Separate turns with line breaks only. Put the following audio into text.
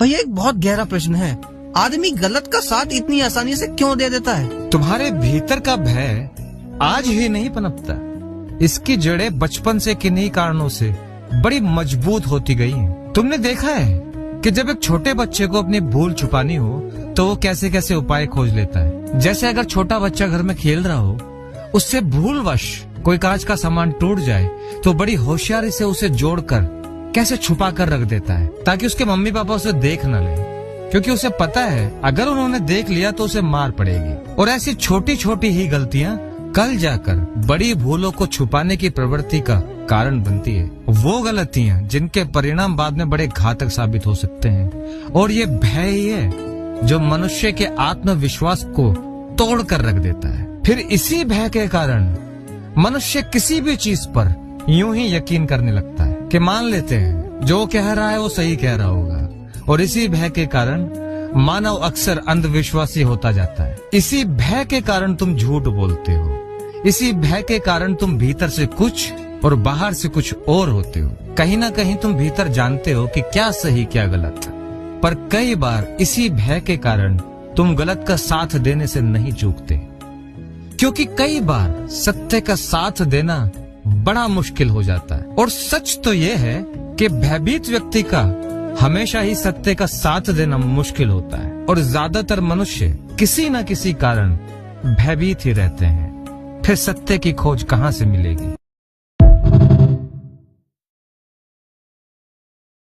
भैया एक बहुत गहरा प्रश्न है, आदमी गलत का साथ इतनी आसानी से क्यों दे देता है?
तुम्हारे भीतर का भय आज ही नहीं पनपता, इसकी जड़ें बचपन से किन्हीं कारणों से बड़ी मजबूत होती गई हैं। तुमने देखा है कि जब एक छोटे बच्चे को अपनी भूल छुपानी हो तो वो कैसे कैसे उपाय खोज लेता है। जैसे अगर छोटा बच्चा घर में खेल रहा हो, उससे भूलवश कोई कांच का सामान टूट जाए तो बड़ी होशियारी से उसे जोड़कर कैसे छुपा कर रख देता है ताकि उसके मम्मी पापा उसे देख न ले, क्योंकि उसे पता है अगर उन्होंने देख लिया तो उसे मार पड़ेगी। और ऐसी छोटी छोटी ही गलतियां कल जाकर बड़ी भूलों को छुपाने की प्रवृत्ति का कारण बनती है। वो गलतियां जिनके परिणाम बाद में बड़े घातक साबित हो सकते हैं। और ये भय ही है जो मनुष्य के आत्मविश्वास को तोड़ कर रख देता है। फिर इसी भय के कारण मनुष्य किसी भी चीज पर यूं ही यकीन करने लगता है कि मान लेते हैं जो कह रहा है वो सही कह रहा होगा। और इसी भय के कारण मानव अक्सर अंधविश्वासी होता जाता है। इसी भय के कारण तुम झूठ बोलते हो। इसी भय के कारण तुम भीतर से कुछ और बाहर से कुछ और होते हो। कहीं ना कहीं तुम भीतर जानते हो कि क्या सही क्या गलत, पर कई बार इसी भय के कारण तुम गलत का साथ देने से नहीं चूकते, क्योंकि कई बार सत्य का साथ देना बड़ा मुश्किल हो जाता है। और सच तो यह है कि भयभीत व्यक्ति का हमेशा ही सत्य का साथ देना मुश्किल होता है। और ज्यादातर मनुष्य किसी न किसी कारण भयभीत ही रहते हैं। फिर सत्य की खोज कहां से मिलेगी?